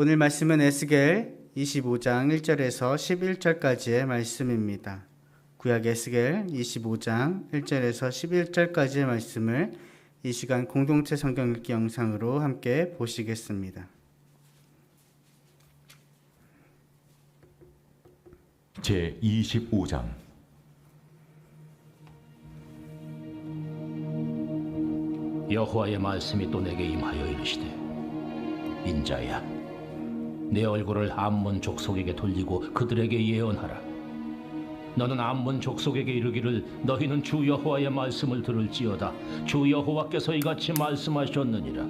오늘 말씀은 에스겔 25장 1절에서 11절까지의 말씀입니다. 구약 에스겔 25장 1절에서 11절까지의 말씀을 이 시간 공동체 성경 읽기 영상으로 함께 보시겠습니다. 제 25장. 여호와의 말씀이 또 내게 임하여 이르시되, 인자야, 내 얼굴을 암몬 족속에게 돌리고 그들에게 예언하라. 너는 암몬 족속에게 이르기를, 너희는 주 여호와의 말씀을 들을지어다. 주 여호와께서 이같이 말씀하셨느니라.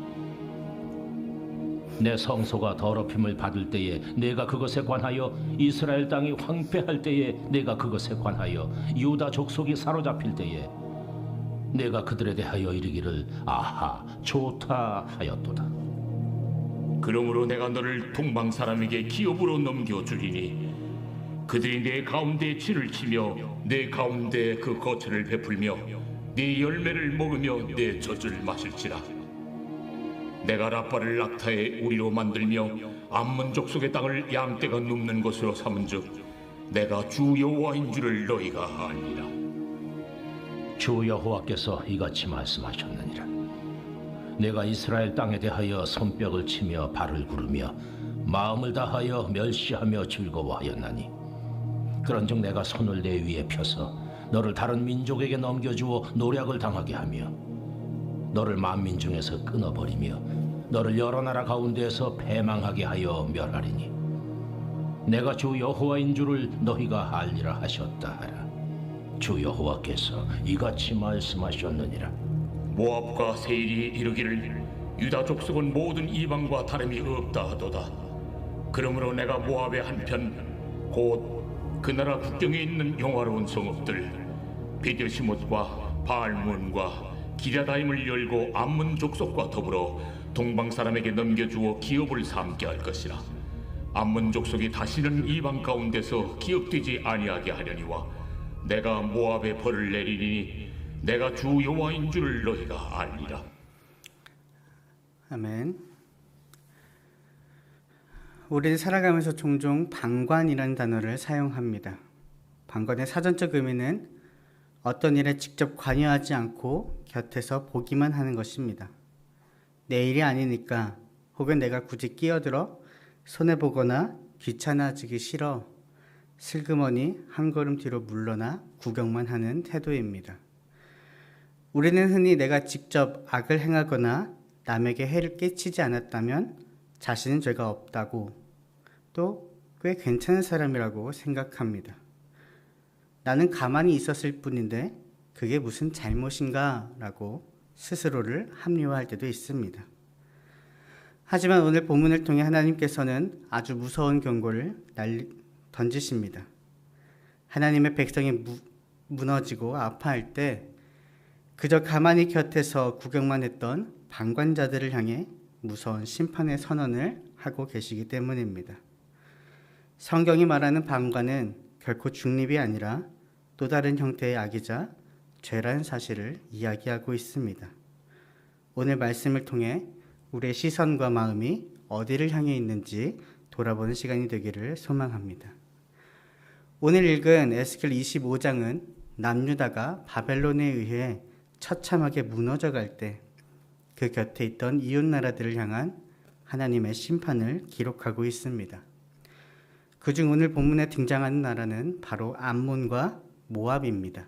내 성소가 더럽힘을 받을 때에 내가 그것에 관하여, 이스라엘 땅이 황폐할 때에 내가 그것에 관하여, 유다 족속이 사로잡힐 때에 내가 그들에 대하여 이르기를, 아하, 좋다 하였도다. 그러므로 내가 너를 동방 사람에게 기업으로 넘겨주리니 그들이 내 가운데 진을 치며 내 가운데 그 거처를 베풀며 네 열매를 먹으며 내 젖을 마실지라. 내가 라빠를 낙타의 우리로 만들며 암몬 족속의 땅을 양떼가 눕는 것으로 삼은즉 내가 주 여호와인 줄을 너희가 알리라. 주 여호와께서 이같이 말씀하셨느니라. 내가 이스라엘 땅에 대하여 손뼉을 치며 발을 구르며 마음을 다하여 멸시하며 즐거워하였나니, 그런즉 내가 손을 내 위에 펴서 너를 다른 민족에게 넘겨주어 노략을 당하게 하며 너를 만민 중에서 끊어버리며 너를 여러 나라 가운데에서 패망하게 하여 멸하리니, 내가 주 여호와인 줄을 너희가 알리라 하셨다 하라. 주 여호와께서 이같이 말씀하셨느니라. 모압과 세일이 이르기를, 유다 족속은 모든 이방과 다름이 없다 하도다. 그러므로 내가 모압의 한편 곧 그 나라 국경에 있는 영화로운 성읍들 베델시못과 바알몬과 기랴다임을 열고 암몬 족속과 더불어 동방 사람에게 넘겨주어 기업을 삼게 할 것이라. 암몬 족속이 다시는 이방 가운데서 기업되지 아니하게 하려니와 내가 모압에 벌을 내리니 내가 주 여호와인 줄을 너희가 알리라. 아멘. 우리는 살아가면서 종종 방관이라는 단어를 사용합니다. 방관의 사전적 의미는 어떤 일에 직접 관여하지 않고 곁에서 보기만 하는 것입니다. 내 일이 아니니까, 혹은 내가 굳이 끼어들어 손해보거나 귀찮아지기 싫어 슬그머니 한 걸음 뒤로 물러나 구경만 하는 태도입니다. 우리는 흔히 내가 직접 악을 행하거나 남에게 해를 끼치지 않았다면 자신은 죄가 없다고, 또 꽤 괜찮은 사람이라고 생각합니다. 나는 가만히 있었을 뿐인데 그게 무슨 잘못인가 라고 스스로를 합리화할 때도 있습니다. 하지만 오늘 본문을 통해 하나님께서는 아주 무서운 경고를 던지십니다. 하나님의 백성이 무너지고 아파할 때 그저 가만히 곁에서 구경만 했던 방관자들을 향해 무서운 심판의 선언을 하고 계시기 때문입니다. 성경이 말하는 방관은 결코 중립이 아니라 또 다른 형태의 악이자 죄라는 사실을 이야기하고 있습니다. 오늘 말씀을 통해 우리의 시선과 마음이 어디를 향해 있는지 돌아보는 시간이 되기를 소망합니다. 오늘 읽은 에스겔 25장은 남유다가 바벨론에 의해 처참하게 무너져 갈 때 그 곁에 있던 이웃 나라들을 향한 하나님의 심판을 기록하고 있습니다. 그중 오늘 본문에 등장하는 나라는 바로 암몬과 모압입니다.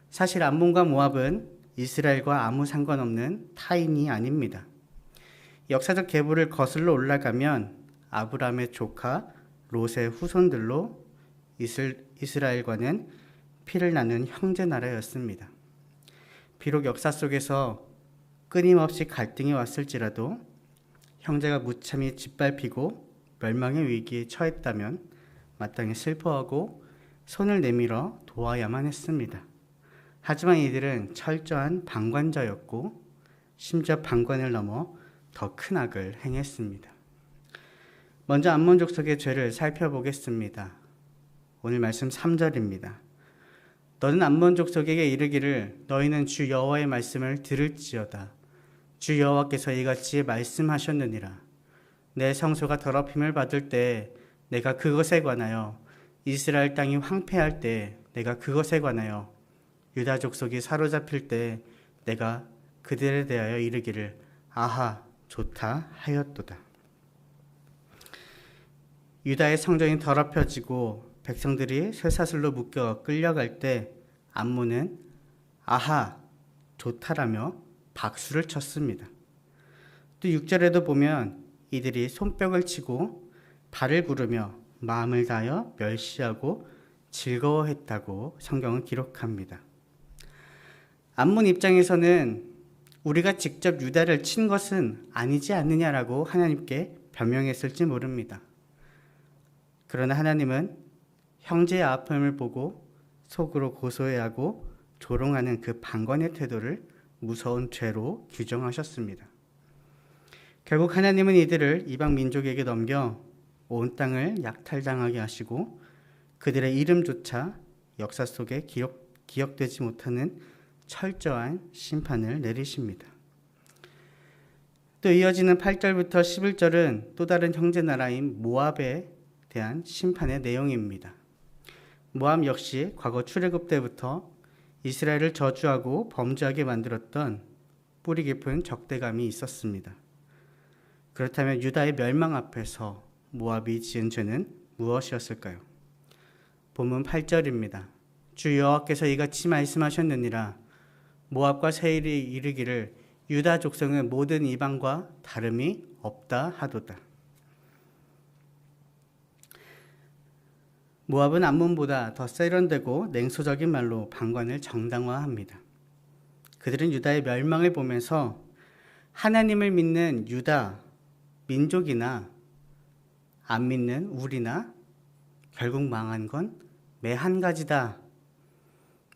사실 암몬과 모압은 이스라엘과 아무 상관없는 타인이 아닙니다. 역사적 계보를 거슬러 올라가면 아브라함의 조카 롯의 후손들로 이스라엘과는 피를 나눈 형제 나라였습니다. 비록 역사 속에서 끊임없이 갈등이 왔을지라도 형제가 무참히 짓밟히고 멸망의 위기에 처했다면 마땅히 슬퍼하고 손을 내밀어 도와야만 했습니다. 하지만 이들은 철저한 방관자였고 심지어 방관을 넘어 더 큰 악을 행했습니다. 먼저 암몬 족속의 죄를 살펴보겠습니다. 오늘 말씀 3절입니다. 너는 암몬 족속에게 이르기를, 너희는 주 여호와의 말씀을 들을지어다. 주 여호와께서 이같이 말씀하셨느니라. 내 성소가 더럽힘을 받을 때 내가 그것에 관하여, 이스라엘 땅이 황폐할 때 내가 그것에 관하여, 유다 족속이 사로잡힐 때 내가 그들에 대하여 이르기를 아하 좋다 하였도다. 유다의 성전이 더럽혀지고 백성들이 쇠사슬로 묶여 끌려갈 때 암몬은 아하 좋다라며 박수를 쳤습니다. 또 6절에도 보면 이들이 손뼉을 치고 발을 구르며 마음을 다하여 멸시하고 즐거워했다고 성경은 기록합니다. 암몬 입장에서는 우리가 직접 유다를 친 것은 아니지 않느냐라고 하나님께 변명했을지 모릅니다. 그러나 하나님은 형제의 아픔을 보고 속으로 고소해하고 조롱하는 그 방관의 태도를 무서운 죄로 규정하셨습니다. 결국 하나님은 이들을 이방 민족에게 넘겨 온 땅을 약탈당하게 하시고 그들의 이름조차 역사 속에 기억되지 못하는 철저한 심판을 내리십니다. 또 이어지는 8절부터 11절은 또 다른 형제 나라인 모압에 대한 심판의 내용입니다. 모압 역시 과거 출애굽 때부터 이스라엘을 저주하고 범죄하게 만들었던 뿌리 깊은 적대감이 있었습니다. 그렇다면 유다의 멸망 앞에서 모압이 지은 죄는 무엇이었을까요? 본문 8절입니다. 주 여호와께서 이같이 말씀하셨느니라. 모압과 세일이 이르기를 유다 족속은 모든 이방과 다름이 없다 하도다. 모압은 암몬보다 더 세련되고 냉소적인 말로 방관을 정당화합니다. 그들은 유다의 멸망을 보면서 하나님을 믿는 유다 민족이나 안 믿는 우리나 결국 망한 건 매 한 가지다.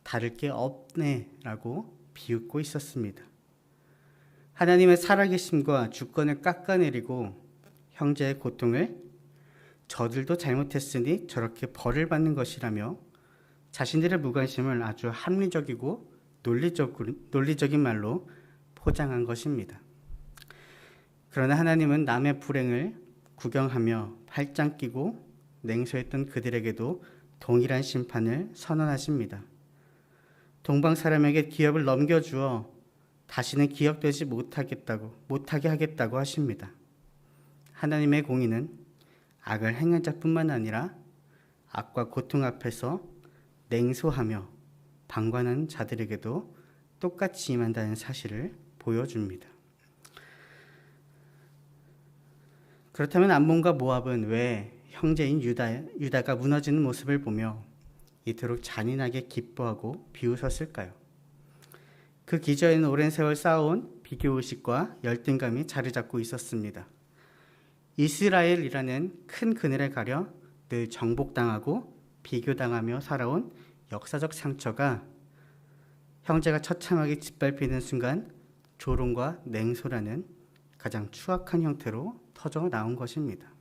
다를 게 없네 라고 비웃고 있었습니다. 하나님의 살아계심과 주권을 깎아내리고 형제의 고통을 저들도 잘못했으니 저렇게 벌을 받는 것이라며 자신들의 무관심을 아주 합리적이고 논리적인 말로 포장한 것입니다. 그러나 하나님은 남의 불행을 구경하며 팔짱 끼고 냉소했던 그들에게도 동일한 심판을 선언하십니다. 동방 사람에게 기업을 넘겨주어 다시는 기억되지 못하게 하겠다고 하십니다. 하나님의 공의는 악을 행한 자뿐만 아니라 악과 고통 앞에서 냉소하며 방관하는 자들에게도 똑같이 임한다는 사실을 보여줍니다. 그렇다면 암몬과 모압은 왜 형제인 유다가 무너지는 모습을 보며 이토록 잔인하게 기뻐하고 비웃었을까요? 그 기저에는 오랜 세월 쌓아온 비교의식과 열등감이 자리 잡고 있었습니다. 이스라엘이라는 큰 그늘에 가려 늘 정복당하고 비교당하며 살아온 역사적 상처가 형제가 처참하게 짓밟히는 순간 조롱과 냉소라는 가장 추악한 형태로 터져 나온 것입니다.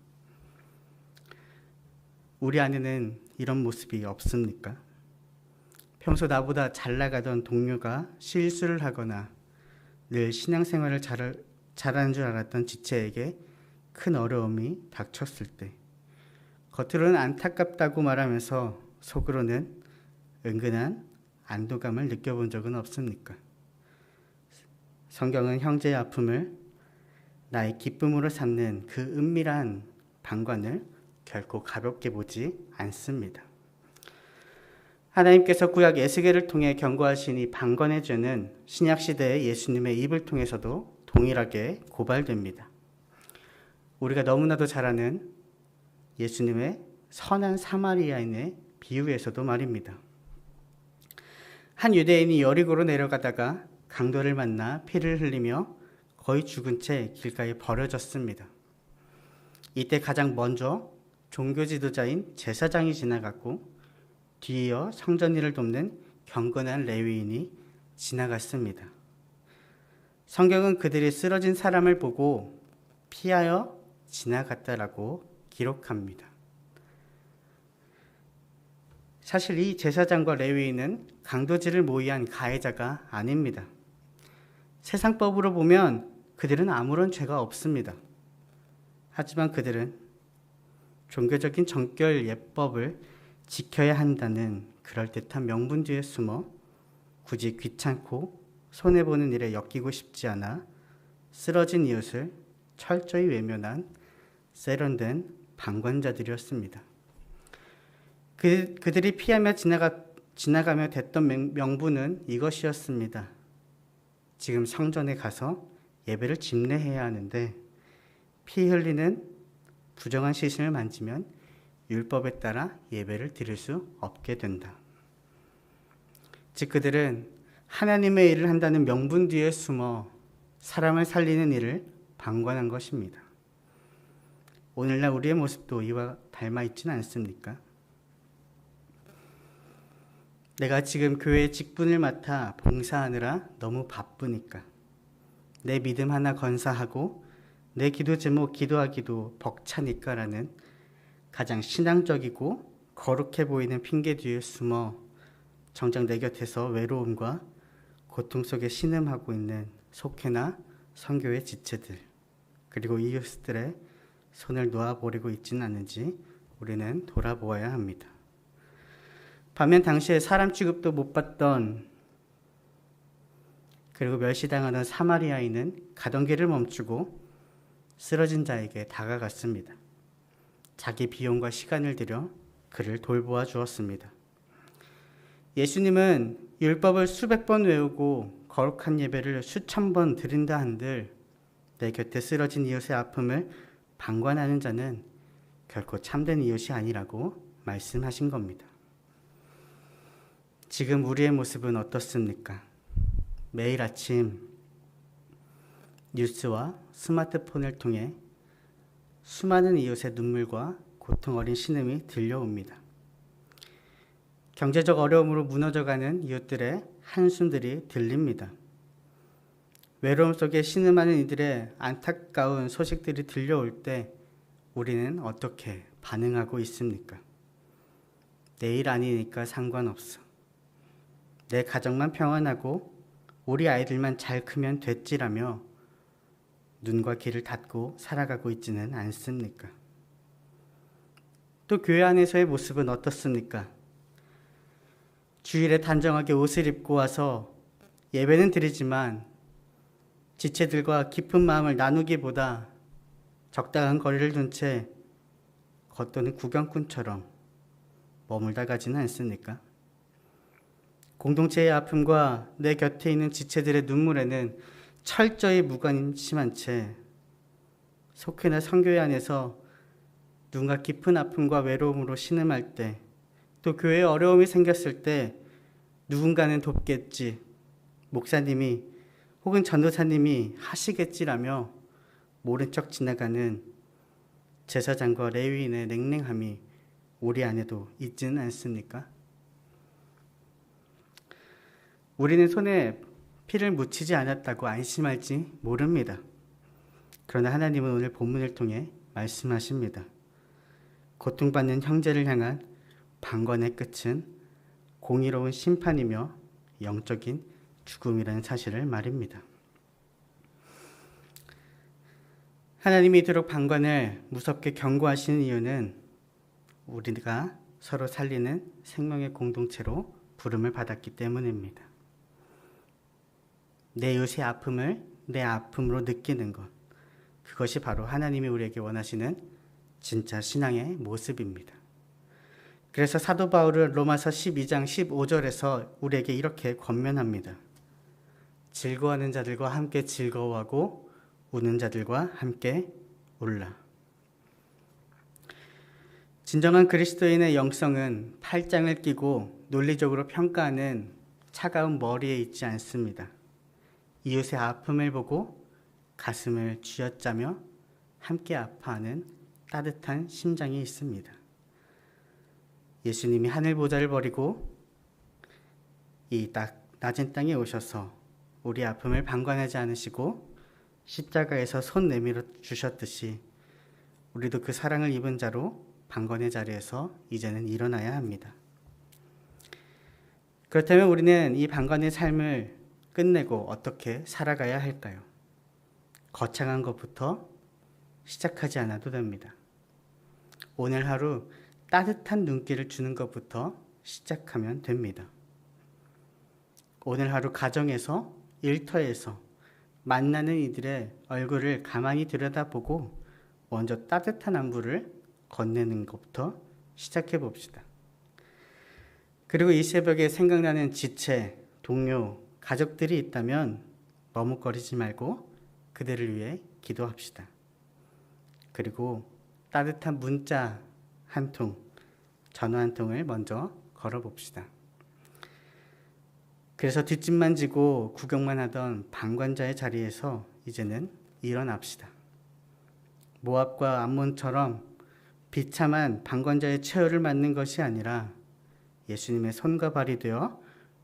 우리 안에는 이런 모습이 없습니까? 평소 나보다 잘 나가던 동료가 실수를 하거나 늘 신앙생활을 잘하는 줄 알았던 지체에게 큰 어려움이 닥쳤을 때 겉으로는 안타깝다고 말하면서 속으로는 은근한 안도감을 느껴본 적은 없습니까? 성경은 형제의 아픔을 나의 기쁨으로 삼는 그 은밀한 방관을 결코 가볍게 보지 않습니다. 하나님께서 구약 에스겔을 통해 경고하신 이 방관의 죄는 신약 시대의 예수님의 입을 통해서도 동일하게 고발됩니다. 우리가 너무나도 잘 아는 예수님의 선한 사마리아인의 비유에서도 말입니다. 한 유대인이 여리고로 내려가다가 강도를 만나 피를 흘리며 거의 죽은 채 길가에 버려졌습니다. 이때 가장 먼저 종교 지도자인 제사장이 지나갔고 뒤이어 성전 일을 돕는 경건한 레위인이 지나갔습니다. 성경은 그들이 쓰러진 사람을 보고 피하여 지나갔다라고 기록합니다. 사실 이 제사장과 레위인은 강도질을 모의한 가해자가 아닙니다. 세상법으로 보면 그들은 아무런 죄가 없습니다. 하지만 그들은 종교적인 정결 예법을 지켜야 한다는 그럴듯한 명분 뒤에 숨어 굳이 귀찮고 손해보는 일에 엮이고 싶지 않아 쓰러진 이웃을 철저히 외면한 세련된 방관자들이었습니다. 그들이 피하며 지나가며 됐던 명분은 이것이었습니다. 지금 성전에 가서 예배를 집례해야 하는데 피 흘리는 부정한 시신을 만지면 율법에 따라 예배를 드릴 수 없게 된다. 즉 그들은 하나님의 일을 한다는 명분 뒤에 숨어 사람을 살리는 일을 방관한 것입니다. 오늘날 우리의 모습도 이와 닮아 있지는 않습니까? 내가 지금 교회의 직분을 맡아 봉사하느라 너무 바쁘니까, 내 믿음 하나 건사하고 내 기도 제목 기도하기도 벅차니까라는 가장 신앙적이고 거룩해 보이는 핑계 뒤에 숨어 정작 내 곁에서 외로움과 고통 속에 신음하고 있는 속회나 선교의 지체들, 그리고 이웃들의 손을 놓아버리고 있지는 않은지 우리는 돌아보아야 합니다. 반면 당시에 사람 취급도 못 받던 그리고 멸시당하던 사마리아인은 가던 길을 멈추고 쓰러진 자에게 다가갔습니다. 자기 비용과 시간을 들여 그를 돌보아 주었습니다. 예수님은 율법을 수백 번 외우고 거룩한 예배를 수천 번 드린다 한들 내 곁에 쓰러진 이웃의 아픔을 방관하는 자는 결코 참된 이웃이 아니라고 말씀하신 겁니다. 지금 우리의 모습은 어떻습니까? 매일 아침 뉴스와 스마트폰을 통해 수많은 이웃의 눈물과 고통 어린 신음이 들려옵니다. 경제적 어려움으로 무너져가는 이웃들의 한숨들이 들립니다. 외로움 속에 신음하는 이들의 안타까운 소식들이 들려올 때 우리는 어떻게 반응하고 있습니까? 내일 아니니까 상관없어. 내 가정만 평안하고 우리 아이들만 잘 크면 됐지라며 눈과 귀를 닫고 살아가고 있지는 않습니까? 또 교회 안에서의 모습은 어떻습니까? 주일에 단정하게 옷을 입고 와서 예배는 드리지만 지체들과 깊은 마음을 나누기보다 적당한 거리를 둔 채 겉도는 구경꾼처럼 머물다 가지는 않습니까? 공동체의 아픔과 내 곁에 있는 지체들의 눈물에는 철저히 무관심한 채 속회나 선교회 안에서 누군가 깊은 아픔과 외로움으로 신음할 때, 또 교회에 어려움이 생겼을 때 누군가는 돕겠지, 목사님이 혹은 전도사님이 하시겠지라며 모른 척 지나가는 제사장과 레위인의 냉랭함이 우리 안에도 있지는 않습니까? 우리는 손에 피를 묻히지 않았다고 안심할지 모릅니다. 그러나 하나님은 오늘 본문을 통해 말씀하십니다. 고통받는 형제를 향한 방관의 끝은 공의로운 심판이며 영적인 죽음이라는 사실을 말입니다. 하나님이 이토록 방관을 무섭게 경고하시는 이유는 우리가 서로 살리는 생명의 공동체로 부름을 받았기 때문입니다. 내 이웃의 아픔을 내 아픔으로 느끼는 것, 그것이 바로 하나님이 우리에게 원하시는 진짜 신앙의 모습입니다. 그래서 사도 바울은 로마서 12장 15절에서 우리에게 이렇게 권면합니다. 즐거워하는 자들과 함께 즐거워하고 우는 자들과 함께 울라. 진정한 그리스도인의 영성은 팔짱을 끼고 논리적으로 평가하는 차가운 머리에 있지 않습니다. 이웃의 아픔을 보고 가슴을 쥐어짜며 함께 아파하는 따뜻한 심장이 있습니다. 예수님이 하늘 보좌를 버리고 이 낮은 땅에 오셔서 우리 아픔을 방관하지 않으시고 십자가에서 손 내밀어 주셨듯이 우리도 그 사랑을 입은 자로 방관의 자리에서 이제는 일어나야 합니다. 그렇다면 우리는 이 방관의 삶을 끝내고 어떻게 살아가야 할까요? 거창한 것부터 시작하지 않아도 됩니다. 오늘 하루 따뜻한 눈길을 주는 것부터 시작하면 됩니다. 오늘 하루 가정에서, 일터에서 만나는 이들의 얼굴을 가만히 들여다보고 먼저 따뜻한 안부를 건네는 것부터 시작해 봅시다. 그리고 이 새벽에 생각나는 지체, 동료, 가족들이 있다면 머뭇거리지 말고 그들을 위해 기도합시다. 그리고 따뜻한 문자 한 통, 전화 한 통을 먼저 걸어봅시다. 그래서 뒷짐만 지고 구경만 하던 방관자의 자리에서 이제는 일어납시다. 모압과 암몬처럼 비참한 방관자의 최후를 맞는 것이 아니라 예수님의 손과 발이 되어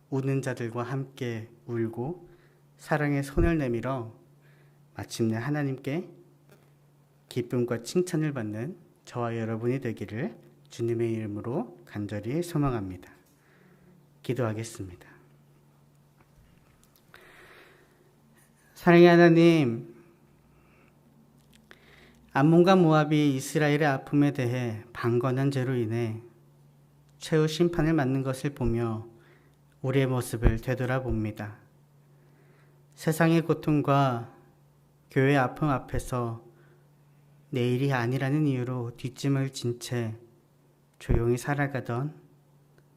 우는 자들과 함께 울고 사랑의 손을 내밀어 마침내 하나님께 기쁨과 칭찬을 받는 저와 여러분이 되기를 주님의 이름으로 간절히 소망합니다. 기도하겠습니다. 사랑의 하나님, 암몬과 모압이 이스라엘의 아픔에 대해 방관한 죄로 인해 최후 심판을 맞는 것을 보며 우리의 모습을 되돌아봅니다. 세상의 고통과 교회의 아픔 앞에서 내일이 아니라는 이유로 뒷짐을 진 채 조용히 살아가던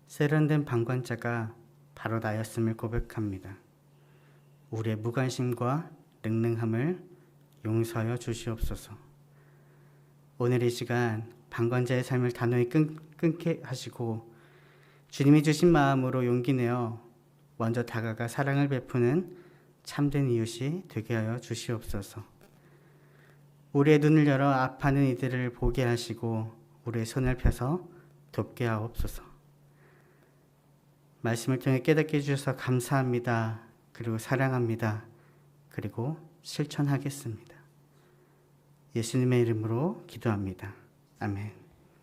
세련된 방관자가 바로 나였음을 고백합니다. 우리의 무관심과 능능함을 용서하여 주시옵소서. 오늘 이 시간 방관자의 삶을 단호히 끊게 하시고 주님이 주신 마음으로 용기 내어 먼저 다가가 사랑을 베푸는 참된 이웃이 되게 하여 주시옵소서. 우리의 눈을 열어 아파하는 이들을 보게 하시고 우리의 손을 펴서 돕게 하옵소서. 말씀을 통해 깨닫게 해주셔서 감사합니다. 그리고 사랑합니다. 그리고 실천하겠습니다. 예수님의 이름으로 기도합니다. 아멘.